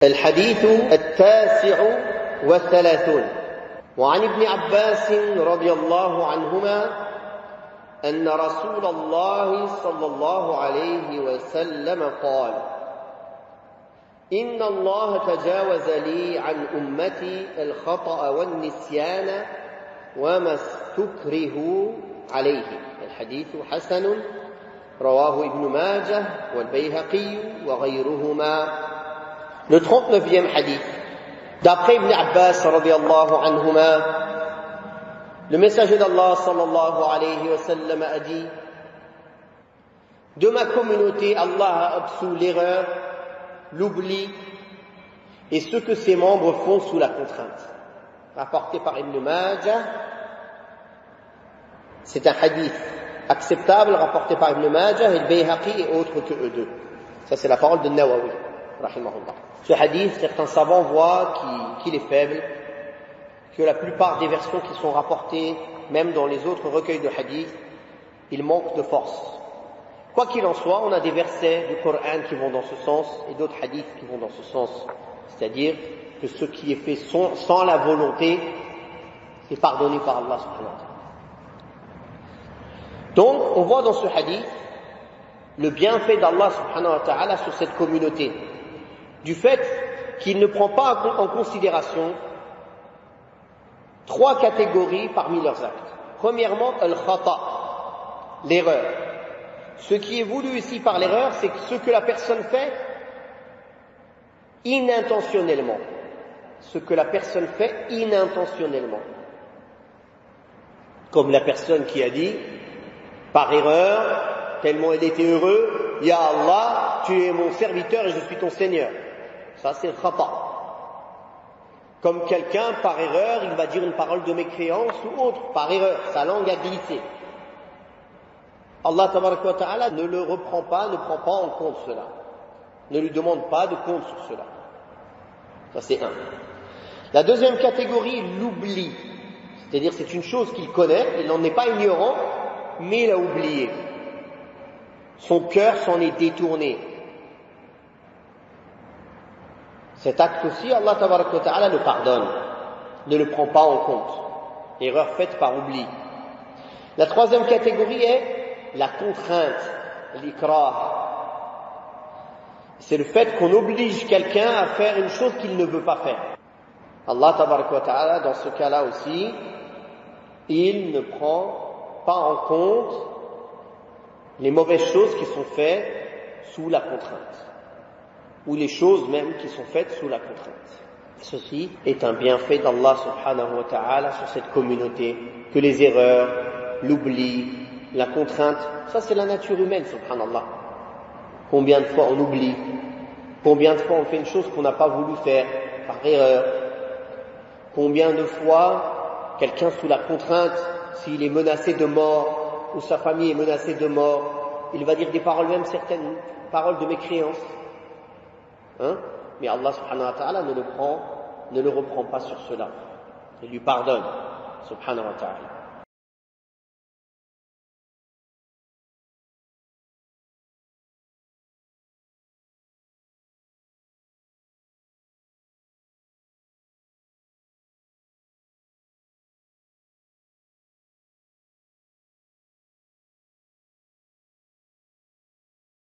الحديث التاسع والثلاثون وعن ابن عباس رضي الله عنهما أن رسول الله صلى الله عليه وسلم قال: إن الله تجاوز لي عن أمتي الخطأ والنسيان وما استكرهوا عليه. الحديث حسن رواه ابن ماجه والبيهقي وغيرهما. Le 39e hadith, d'après Ibn Abbas radiyallahu anhuma, le messager d'Allah sallallahu alayhi wa sallam a dit: de ma communauté, Allah a absous l'erreur, l'oubli et ce que ses membres font sous la contrainte. Rapporté par Ibn Majah, c'est un hadith acceptable, rapporté par Ibn Majah et le Bayhaqi et autres que eux deux. Ça, c'est la parole de Nawawi, rahimahullah. Ce hadith, certains savants voient qu'il est faible, que la plupart des versions qui sont rapportées, même dans les autres recueils de hadith, il manque de force. Quoi qu'il en soit, on a des versets du Coran qui vont dans ce sens et d'autres hadiths qui vont dans ce sens. C'est-à-dire que ce qui est fait sans la volonté est pardonné par Allah subhanahu wa ta'ala. Donc, on voit dans ce hadith le bienfait d'Allah subhanahu wa ta'ala sur cette communauté, du fait qu'il ne prend pas en considération trois catégories parmi leurs actes. Premièrement, al-khata, l'erreur. Ce qui est voulu ici par l'erreur, c'est ce que la personne fait inintentionnellement. Ce que la personne fait inintentionnellement. Comme la personne qui a dit, par erreur, tellement elle était heureux, Ya Allah, tu es mon serviteur et je suis ton Seigneur. Ça, c'est le khata. Comme quelqu'un, par erreur, il va dire une parole de mécréance ou autre, par erreur, sa langue a glissé. Allah tabaraka wa ta'ala ne le reprend pas, ne prend pas en compte cela. Ne lui demande pas de compte sur cela. Ça, c'est un. La deuxième catégorie, l'oubli. C'est-à-dire, c'est une chose qu'il connaît, il n'en est pas ignorant, mais il a oublié. Son cœur s'en est détourné. Cet acte aussi, Allah tabaraka wa ta'ala le pardonne, ne le prend pas en compte. Erreur faite par oubli. La troisième catégorie est la contrainte, l'ikrah. C'est le fait qu'on oblige quelqu'un à faire une chose qu'il ne veut pas faire. Allah tabaraka wa ta'ala, dans ce cas-là aussi, il ne prend pas en compte les mauvaises choses qui sont faites sous la contrainte, ou les choses même qui sont faites sous la contrainte. Ceci est un bienfait d'Allah subhanahu wa ta'ala sur cette communauté, que les erreurs, l'oubli, la contrainte, ça c'est la nature humaine, subhanallah. Combien de fois on oublie, combien de fois on fait une chose qu'on n'a pas voulu faire par erreur, combien de fois quelqu'un sous la contrainte, s'il est menacé de mort ou sa famille est menacée de mort, il va dire des paroles, même certaines paroles de mécréance. Mais Allah subhanahu wa ta'ala ne le reprend pas sur cela. Il lui pardonne, subhanahu wa ta'ala.